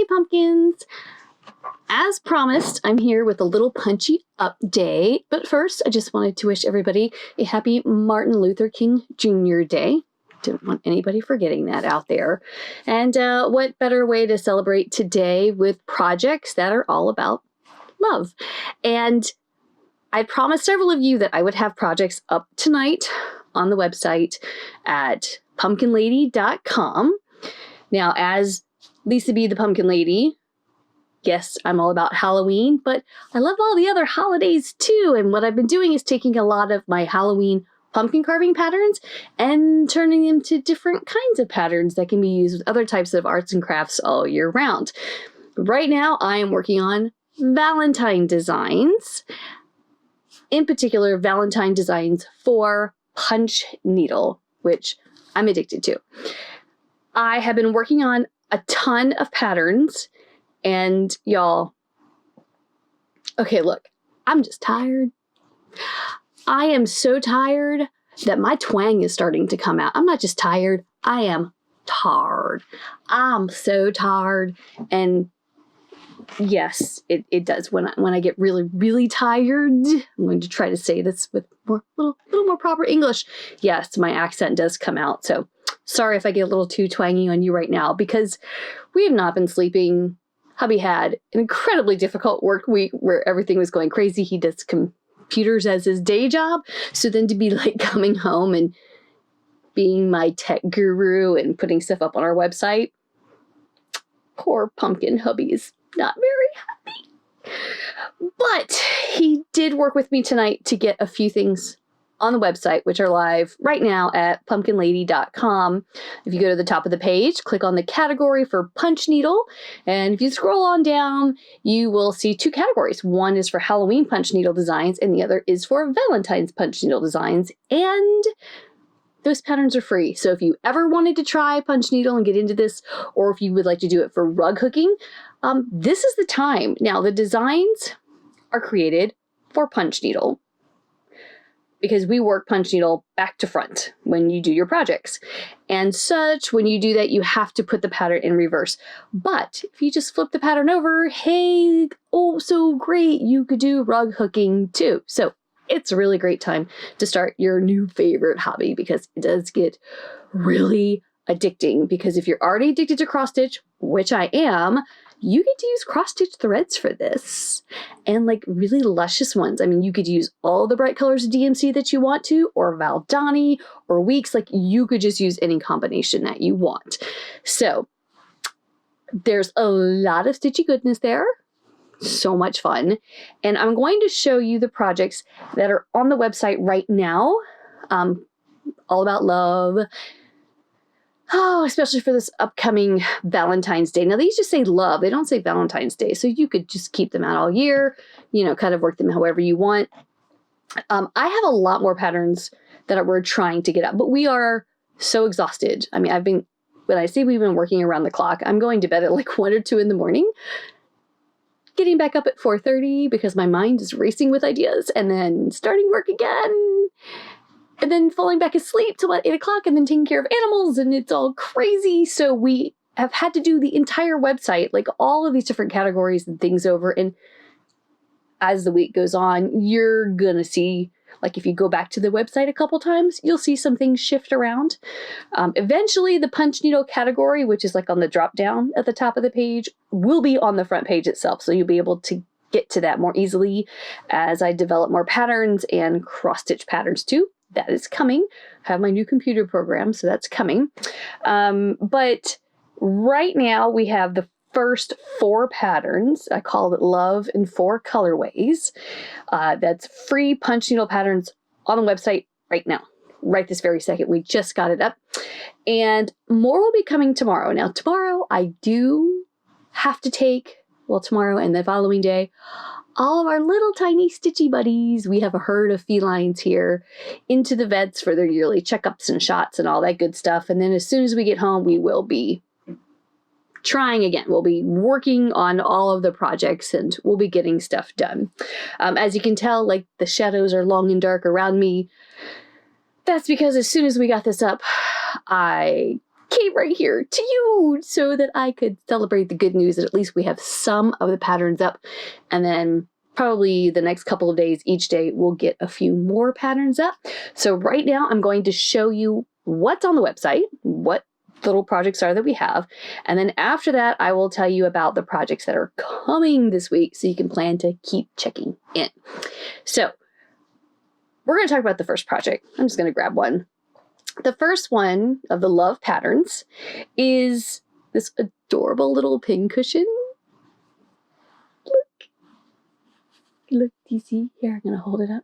Hey pumpkins! As promised, I'm here with a little Punchy update, but first I just wanted to wish everybody a happy Martin Luther King Jr. Day. Don't want anybody forgetting that out there. And what better way to celebrate today with projects that are all about love. And I promised several of you that I would have projects up tonight on the website at pumpkinlady.com. Now, as Lisa B. the Pumpkin Lady, yes, I'm all about Halloween, but I love all the other holidays too. And what I've been doing is taking a lot of my Halloween pumpkin carving patterns and turning them to different kinds of patterns that can be used with other types of arts and crafts all year round. Right now, I am working on Valentine designs, in particular, Valentine designs for punch needle, which I'm addicted to. I have been working on a ton of patterns, and y'all, okay, look, I'm just tired. I am so tired that my twang is starting to come out. I'm not just tired, I am tired. I'm so tired, and yes, it does. When I get really, really tired, I'm going to try to say this with little more proper English. Yes, my accent does come out. So sorry if I get a little too twangy on you right now, because we have not been sleeping. Hubby had an incredibly difficult work week where everything was going crazy. He does computers as his day job. So then to be like coming home and being my tech guru and putting stuff up on our website, poor pumpkin hubby's not very happy. But he did work with me tonight to get a few things on the website, which are live right now at pumpkinlady.com. If you go to the top of the page, click on the category for punch needle, and if you scroll on down, you will see two categories. One is for Halloween punch needle designs, and the other is for Valentine's punch needle designs, and those patterns are free. So if you ever wanted to try punch needle and get into this, or if you would like to do it for rug hooking, this is the time. Now, the designs are created for punch needle, because we work punch needle back to front when you do your projects. And such, when you do that, you have to put the pattern in reverse. But if you just flip the pattern over, hey, oh, so great, you could do rug hooking too. So it's a really great time to start your new favorite hobby, because it does get really addicting. Because if you're already addicted to cross stitch, which I am, you get to use cross-stitch threads for this, and like really luscious ones. I mean, you could use all the bright colors of DMC that you want to, or Valdani, or Weeks. Like, you could just use any combination that you want. So there's a lot of stitchy goodness there. So much fun. And I'm going to show you the projects that are on the website right now. All about love. Oh, especially for this upcoming Valentine's Day. Now, these just say love. They don't say Valentine's Day. So you could just keep them out all year, you know, kind of work them however you want. I have a lot more patterns that we're trying to get up, but we are so exhausted. I mean, when I say we've been working around the clock, I'm going to bed at like 1 or 2 in the morning, getting back up at 4:30 because my mind is racing with ideas, and then starting work again, and then falling back asleep till about 8 o'clock, and then taking care of animals, and it's all crazy. So we have had to do the entire website, like all of these different categories and things over. And as the week goes on, you're gonna see, like if you go back to the website a couple times, you'll see some things shift around. Eventually, the punch needle category, which is like on the drop down at the top of the page, will be on the front page itself. So you'll be able to get to that more easily as I develop more patterns and cross-stitch patterns too. That is coming. I have my new computer program, so that's coming. But right now we have the first 4 patterns. I call it Love in 4 Colorways. That's free punch needle patterns on the website right now. Right this very second. We just got it up. And more will be coming tomorrow. Now, tomorrow I do have to take, well, tomorrow and the following day, all of our little tiny stitchy buddies, we have a herd of felines here, into the vets for their yearly checkups and shots and all that good stuff. And then as soon as we get home, we will be trying again. We'll be working on all of the projects, and we'll be getting stuff done. As you can tell, like the shadows are long and dark around me. That's because as soon as we got this up, I came right here to you so that I could celebrate the good news that at least we have some of the patterns up. And then probably the next couple of days, each day, we'll get a few more patterns up. So right now I'm going to show you what's on the website, what little projects are that we have. And then after that, I will tell you about the projects that are coming this week so you can plan to keep checking in. So we're going to talk about the first project. I'm just going to grab one. The first one of the love patterns is this adorable little pincushion. Look, do you see? Here, I'm going to hold it up.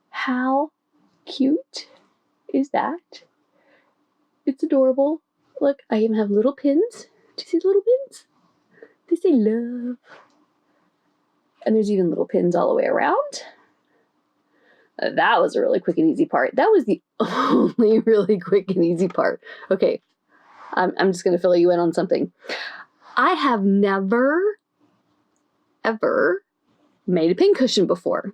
How cute is that? It's adorable. Look, I even have little pins. Do you see the little pins? They say love. And there's even little pins all the way around. That was a really quick and easy part. That was the only really quick and easy part. Okay, I'm just going to fill you in on something. I have never, ever made a pincushion before.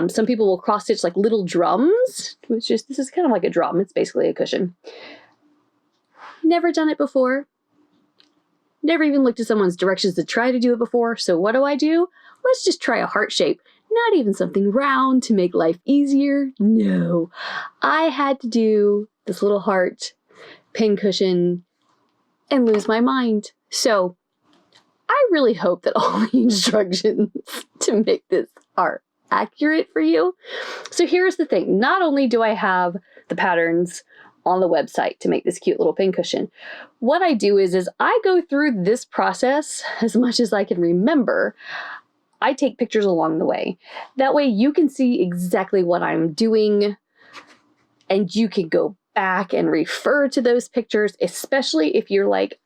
Some people will cross stitch like little drums, which is, this is kind of like a drum. It's basically a cushion. Never done it before. Never even looked at someone's directions to try to do it before. So what do? Let's just try a heart shape. Not even something round to make life easier. No, I had to do this little heart pincushion and lose my mind. So I really hope that all the instructions to make this are accurate for you. So here's the thing. Not only do I have the patterns on the website to make this cute little pincushion, what I do is I go through this process as much as I can remember. I take pictures along the way. That way you can see exactly what I'm doing and you can go back and refer to those pictures, especially if you're like,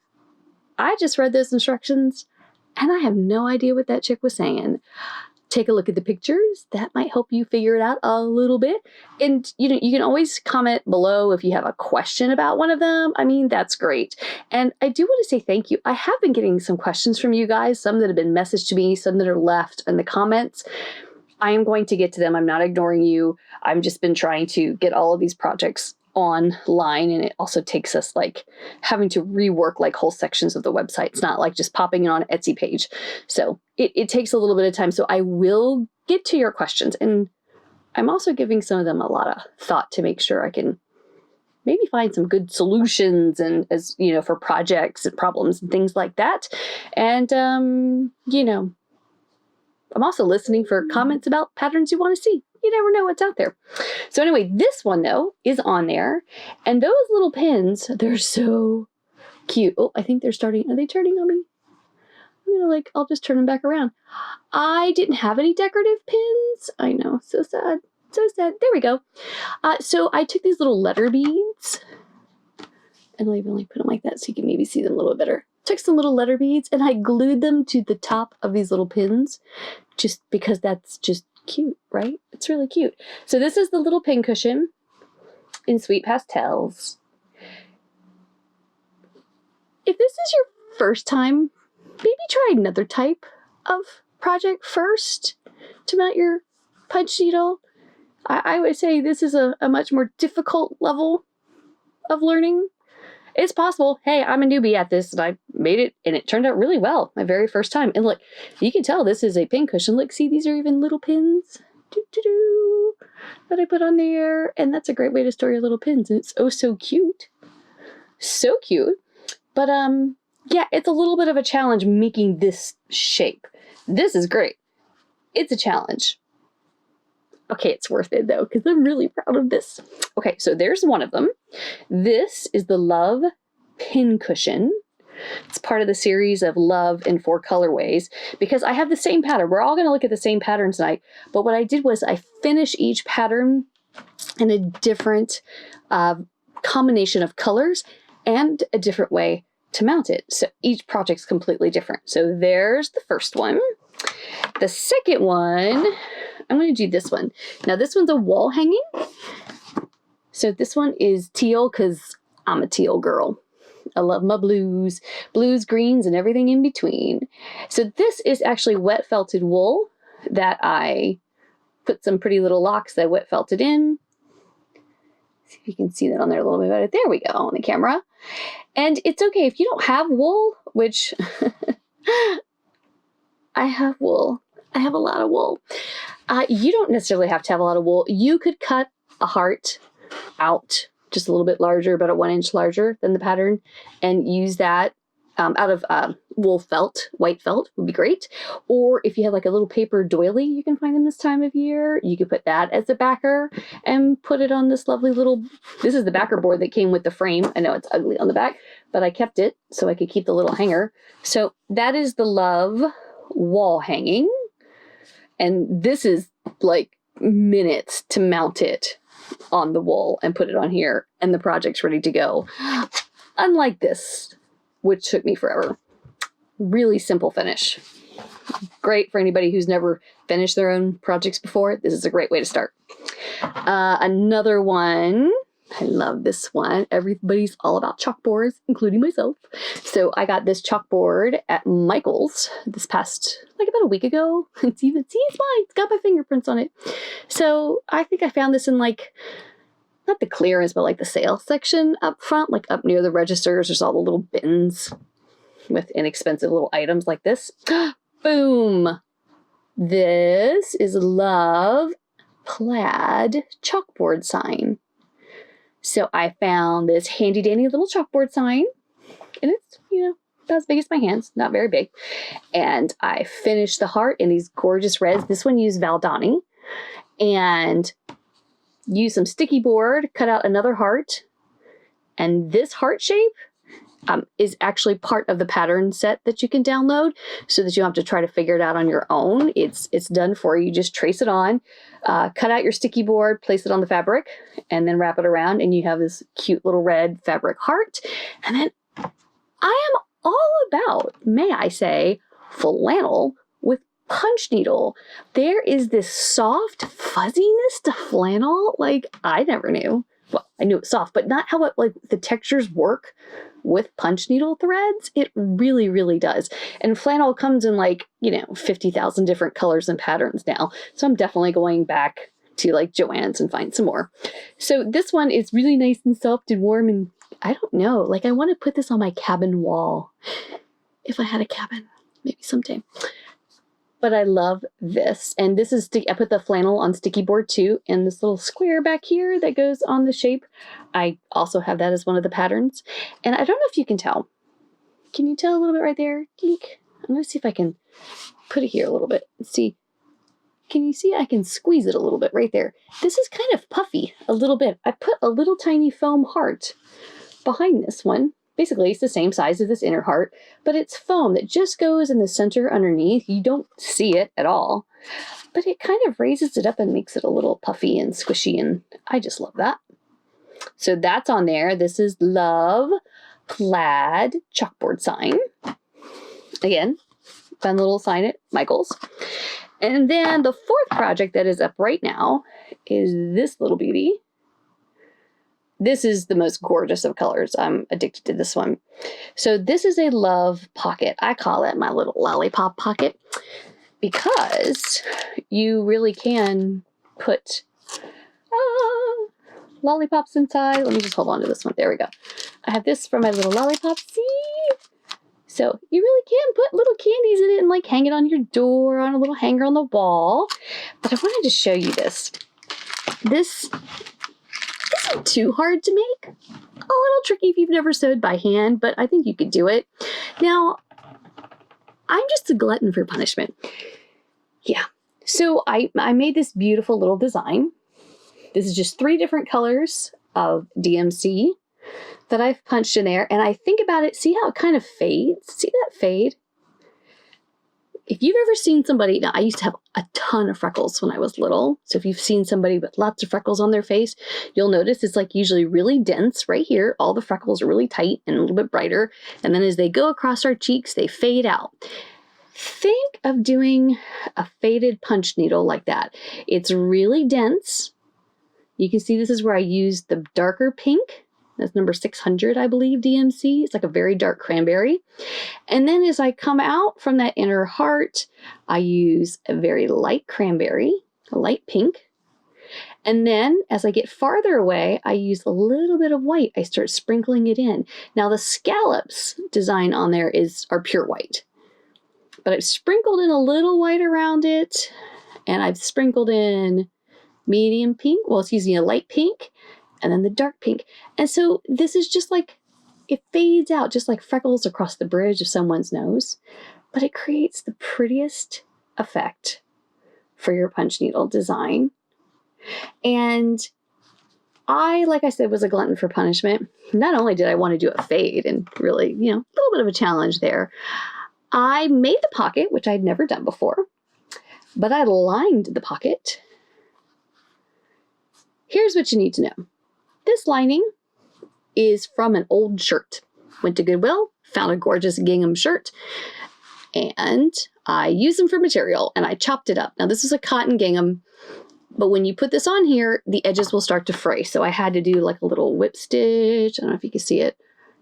I just read those instructions and I have no idea what that chick was saying. Take a look at the pictures. That might help you figure it out a little bit. And you know, you can always comment below if you have a question about one of them. I mean, that's great. And I do want to say thank you. I have been getting some questions from you guys, some that have been messaged to me, some that are left in the comments. I am going to get to them. I'm not ignoring you. I've just been trying to get all of these projects online, and it also takes us like having to rework like whole sections of the website. It's not like just popping it on an Etsy page. So it takes a little bit of time. So I will get to your questions, and I'm also giving some of them a lot of thought to make sure I can maybe find some good solutions, and as you know, for projects and problems and things like that. And you know, I'm also listening for comments about patterns you want to see. You never know what's out there. So anyway, this one though is on there, and those little pins, they're so cute. Oh, I think they're starting. Are they turning on me? I'm gonna I'll just turn them back around. I didn't have any decorative pins. I know, so sad, so sad. There we go. So I took these little letter beads, and I'll even put them like that so you can maybe see them a little better. Took some little letter beads and I glued them to the top of these little pins, just because that's just cute, right? It's really cute. So this is the little pincushion in sweet pastels. If this is your first time, maybe try another type of project first to mount your punch needle. I would say this is a much more difficult level of learning. It's possible. Hey, I'm a newbie at this and I made it and it turned out really well my very first time. And look, you can tell this is a pincushion. Look, see, these are even little pins that I put on there. And that's a great way to store your little pins. And it's oh so cute. So cute. But yeah, it's a little bit of a challenge making this shape. This is great. It's a challenge. Okay, it's worth it though, because I'm really proud of this. Okay, so there's one of them. This is the Love Pincushion. It's part of the series of Love in 4 colorways, because I have the same pattern. We're all going to look at the same pattern tonight, but what I did was I finished each pattern in a different combination of colors and a different way to mount it. So each project's completely different. So there's the first one. The second one, I'm going to do this one. Now this one's a wall hanging. So this one is teal because I'm a teal girl. I love my blues, greens, and everything in between. So this is actually wet felted wool that I put some pretty little locks that I wet felted in. See if you can see that on there a little bit better. There we go on the camera. And it's okay if you don't have wool, which I have wool. I have a lot of wool. You don't necessarily have to have a lot of wool. You could cut a heart out just a little bit larger, about 1 inch larger than the pattern, and use that out of wool felt. White felt would be great. Or if you have like a little paper doily, you can find them this time of year, you could put that as a backer and put it on this lovely little, this is the backer board that came with the frame. I know it's ugly on the back, but I kept it so I could keep the little hanger. So that is the Love wall hanging. And this is like minutes to mount it on the wall and put it on here, and the project's ready to go. Unlike this, which took me forever. Really simple finish. Great for anybody who's never finished their own projects before. This is a great way to start. Another one, I love this one. Everybody's all about chalkboards, including myself. So I got this chalkboard at Michael's this past, like about a week ago. It's even, see, it's mine. It's got my fingerprints on it. So I think I found this in like, not the clearance, but like the sales section up front, like up near the registers. There's all the little bins with inexpensive little items like this. Boom. This is Love plaid chalkboard sign. So I found this handy dandy little chalkboard sign, and it's, you know, about as big as my hands, not very big. And I finished the heart in these gorgeous reds. This one used Valdani, and used some sticky board, cut out another heart. And this heart shape is actually part of the pattern set that you can download, so that you don't have to try to figure it out on your own. It's done for you. You just trace it on, cut out your sticky board, place it on the fabric, and then wrap it around, and you have this cute little red fabric heart. And then I am all about, may I say, flannel with punch needle. There is this soft fuzziness to flannel like I never knew. Well, I knew it was soft, but not how it, like, the textures work with punch needle threads. It really, really does. And flannel comes in like, you know, 50,000 different colors and patterns now. So I'm definitely going back to like Joann's and find some more. So this one is really nice and soft and warm, and I don't know, like I want to put this on my cabin wall. If I had a cabin, maybe someday. But I love this. And this is, I put the flannel on sticky board too, and this little square back here that goes on the shape. I also have that as one of the patterns. And I don't know if you can tell. Can you tell a little bit right there? Dink. I'm going to see if I can put it here a little bit. Let's see. Can you see? I can squeeze it a little bit right there. This is kind of puffy a little bit. I put a little tiny foam heart behind this one. Basically, it's the same size as this inner heart, but it's foam that just goes in the center underneath. You don't see it at all, but it kind of raises it up and makes it a little puffy and squishy, and I just love that. So that's on there. This is Love plaid chalkboard sign. Again, fun little sign at Michael's. And then the fourth project that is up right now is this little beauty. This is the most gorgeous of colors. I'm addicted to this one. So this is a Love pocket. I call it my little lollipop pocket because you really can put lollipops inside. Let me just hold on to this one. There we go. I have this for my little lollipop. See? So you really can put little candies in it and like hang it on your door, on a little hanger on the wall. But I wanted to show you this. This isn't too hard to make. A little tricky if you've never sewed by hand, but I think you could do it. Now, I'm just a glutton for punishment. Yeah. So I made this beautiful little design. This is just 3 different colors of DMC that I've punched in there. And I think about it, see how it kind of fades? See that fade? If you've ever seen somebody, now I used to have a ton of freckles when I was little. So if you've seen somebody with lots of freckles on their face, you'll notice it's like usually really dense right here. All the freckles are really tight and a little bit brighter. And then as they go across our cheeks, they fade out. Think of doing a faded punch needle like that. It's really dense. You can see this is where I used the darker pink. That's number 600, I believe, DMC. It's like a very dark cranberry. And then as I come out from that inner heart, I use a very light cranberry, a light pink. And then as I get farther away, I use a little bit of white. I start sprinkling it in. Now the scallops design on there are pure white, but I've sprinkled in a little white around it, and I've sprinkled in medium pink, well, it's using a light pink, and then the dark pink. And so this is just like, it fades out just like freckles across the bridge of someone's nose, but it creates the prettiest effect for your punch needle design. And I, like I said, was a glutton for punishment. Not only did I want to do a fade and really, a little bit of a challenge there, I made the pocket, which I'd never done before, but I lined the pocket. Here's what you need to know. This lining is from an old shirt. Went to Goodwill, found a gorgeous gingham shirt, and I used them for material, and I chopped it up. Now, this is a cotton gingham, but when you put this on here, the edges will start to fray. So I had to do like a little whip stitch. I don't know if you can see it.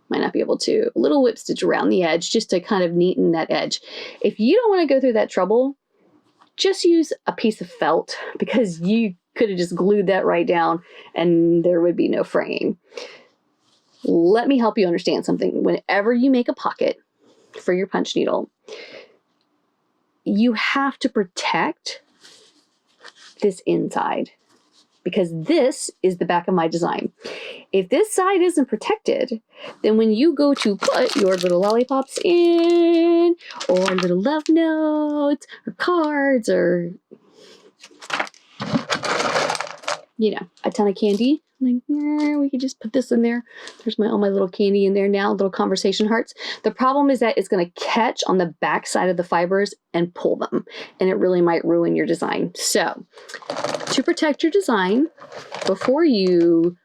Might not be able to. A little whip stitch around the edge just to kind of neaten that edge. If you don't want to go through that trouble, just use a piece of felt, because you could have just glued that right down and there would be no fraying. Let me help you understand something. Whenever you make a pocket for your punch needle, you have to protect this inside, because this is the back of my design. If this side isn't protected, then when you go to put your little lollipops in, or little love notes, or cards, or a ton of candy, like, we could just put this in there. There's all my little candy in there now, little conversation hearts. The problem is that it's going to catch on the back side of the fibers and pull them, and it really might ruin your design. So to protect your design, before you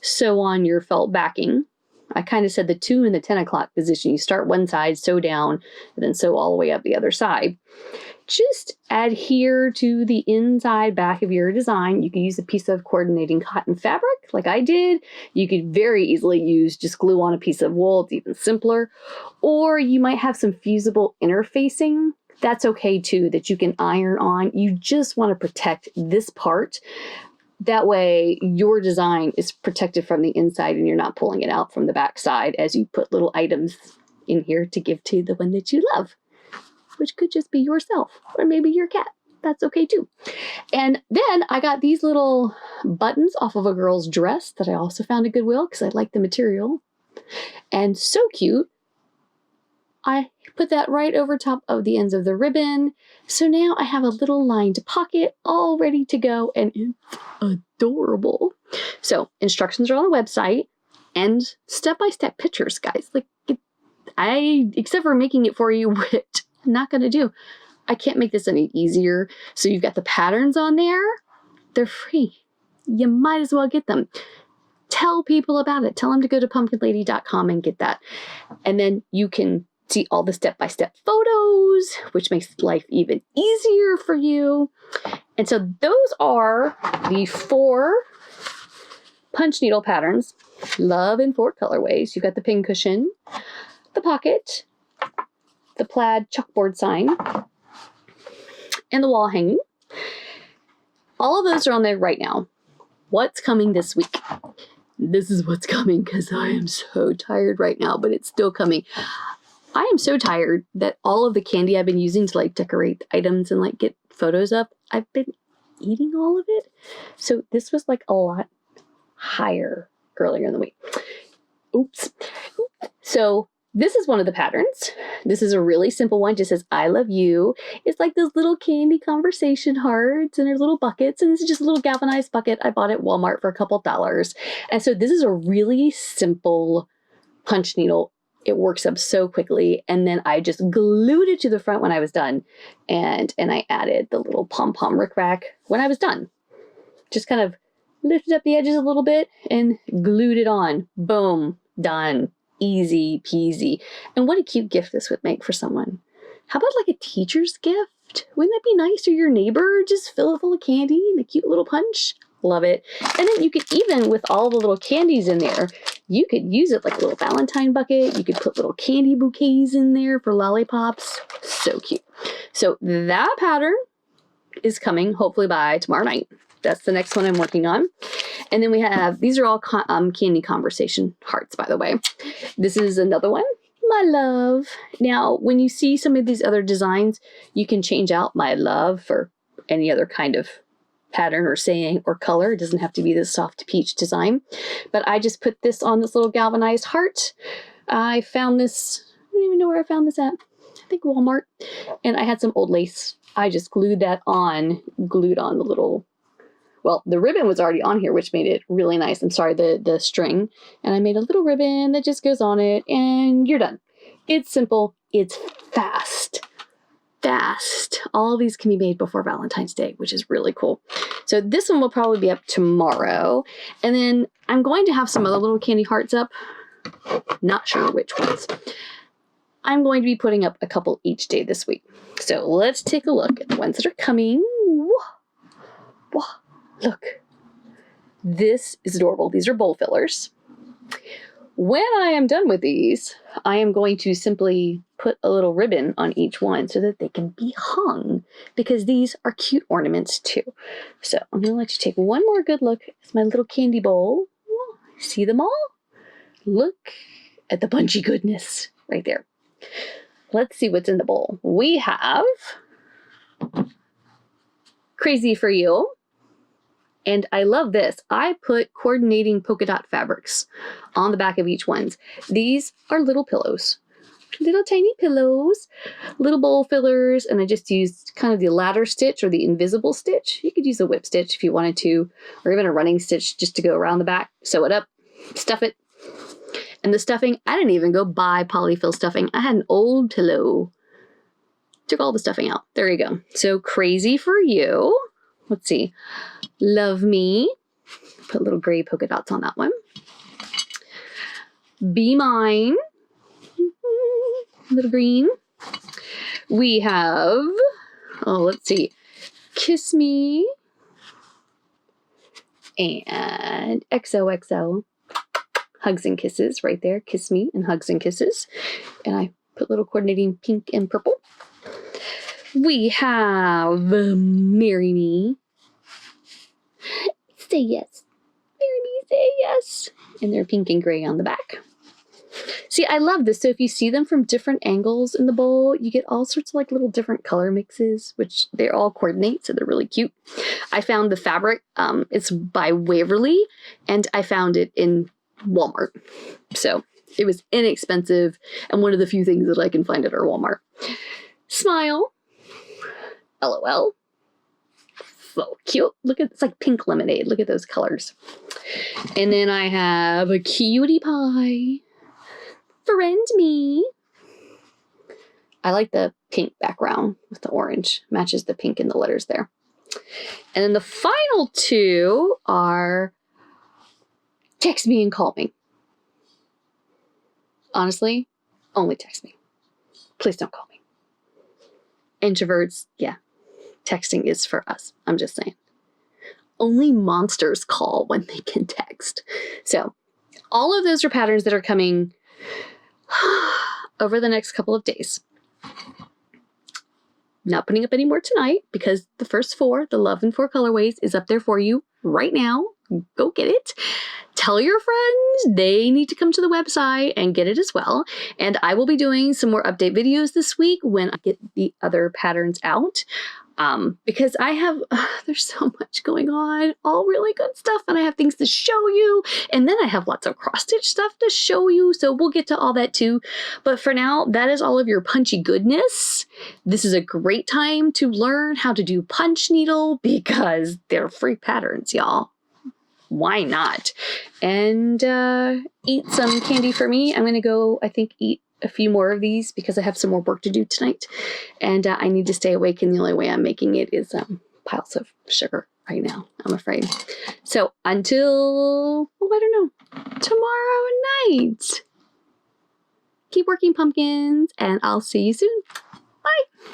sew on your felt backing, I kind of said the 2 and the 10 o'clock position. You start one side, sew down, and then sew all the way up the other side. Just adhere to the inside back of your design. You can use a piece of coordinating cotton fabric like I did. You could very easily use just glue on a piece of wool. It's even simpler. Or you might have some fusible interfacing. That's okay too, that you can iron on. You just want to protect this part. That way your design is protected from the inside and you're not pulling it out from the back side as you put little items in here to give to the one that you love, which could just be yourself or maybe your cat. That's okay too. And then I got these little buttons off of a girl's dress that I also found at Goodwill because I like the material. And so cute. I put that right over top of the ends of the ribbon. So now I have a little lined pocket all ready to go, and it's adorable. So instructions are on the website and step-by-step pictures, guys. Like, except for making it for you, which I'm not going to do. I can't make this any easier. So you've got the patterns on there. They're free. You might as well get them. Tell people about it. Tell them to go to pumpkinlady.com and get that. And then you can see all the step-by-step photos, which makes life even easier for you. And so those are the 4 punch needle patterns. Love in 4 colorways. You've got the pincushion, the pocket, the plaid chalkboard sign, and the wall hanging. All of those are on there right now. What's coming this week? This is what's coming because I am so tired right now, but it's still coming. I am so tired that all of the candy I've been using to like decorate items and like get photos up, I've been eating all of it. So this was like a lot higher earlier in the week. Oops. So this is one of the patterns. This is a really simple one. It just says, I love you. It's like those little candy conversation hearts and there's little buckets. And this is just a little galvanized bucket I bought at Walmart for a couple of dollars. And so this is a really simple punch needle. It works up so quickly. And then I just glued it to the front when I was done. And I added the little pom-pom rickrack when I was done. Just kind of lifted up the edges a little bit and glued it on. Boom, done. Easy peasy. And what a cute gift this would make for someone. How about like a teacher's gift? Wouldn't that be nice? Or your neighbor, just fill it full of candy and a cute little punch. Love it. And then you could even, with all the little candies in there, you could use it like a little Valentine bucket. You could put little candy bouquets in there for lollipops. So cute. So that pattern is coming hopefully by tomorrow night. that's the next one I'm working on. And then we have, these are all candy conversation hearts, by the way. This is another one, my love. Now, when you see some of these other designs, you can change out my love for any other kind of pattern or saying or color. It doesn't have to be this soft peach design. But I just put this on this little galvanized heart. I found this, I don't even know where I found this at. I think Walmart. And I had some old lace. I just glued on the little, well, the ribbon was already on here, which made it really nice. I'm sorry, the string. And I made a little ribbon that just goes on it, and you're done. It's simple. It's fast. All of these can be made before Valentine's Day, which is really cool. So this one will probably be up tomorrow. And then I'm going to have some other little candy hearts up. Not sure which ones. I'm going to be putting up a couple each day this week. So let's take a look at the ones that are coming. Whoa. Look. This is adorable. These are bowl fillers. When I am done with these, I am going to simply put a little ribbon on each one so that they can be hung, because these are cute ornaments too. So I'm going to let you take one more good look at my little candy bowl. See them all? Look at the Punchy goodness right there. Let's see what's in the bowl. We have Crazy for You. And I love this. I put coordinating polka dot fabrics on the back of each one. These are little pillows. Little tiny pillows. Little bowl fillers. And I just used kind of the ladder stitch or the invisible stitch. You could use a whip stitch if you wanted to. Or even a running stitch just to go around the back. Sew it up. Stuff it. And the stuffing, I didn't even go buy polyfill stuffing. I had an old pillow. Took all the stuffing out. There you go. So Crazy for You. Let's see. Love Me. Put little gray polka dots on that one. Be Mine. Little green. We have, let's see. Kiss Me. And XOXO. Hugs and Kisses right there. Kiss Me and Hugs and Kisses. And I put little coordinating pink and purple. We have Marry Me. Say Yes. Marry Me, Say Yes. And they're pink and gray on the back. See, I love this. So if you see them from different angles in the bowl, you get all sorts of like little different color mixes, which they all coordinate, so they're really cute. I found the fabric. It's by Waverly, and I found it in Walmart. So it was inexpensive and one of the few things that I can find at our Walmart. Smile. LOL. So cute. Look at, it's like pink lemonade. Look at those colors. And then I have a Cutie Pie. Friend Me. I like the pink background with the orange. Matches the pink in the letters there. And then the final two are Text Me and Call Me. Honestly, only text me. Please don't call me. Introverts, yeah. Texting is for us. I'm just saying. Only monsters call when they can text. So all of those are patterns that are coming over the next couple of days. Not putting up any more tonight because the first four, the Love in 4 Colorways, is up there for you right now. Go get it. Tell your friends they need to come to the website and get it as well. And I will be doing some more update videos this week when I get the other patterns out. Because I have, there's so much going on, all really good stuff, and I have things to show you, and then I have lots of cross-stitch stuff to show you, so we'll get to all that too. But for now, that is all of your punchy goodness. This is a great time to learn how to do punch needle because they're free patterns, y'all. Why not? And eat some candy for me. I'm going to go, I think, eat a few more of these because I have some more work to do tonight. And I need to stay awake, and the only way I'm making it is piles of sugar right now, I'm afraid. So until, oh, I don't know, tomorrow night. Keep working, pumpkins, and I'll see you soon. Bye.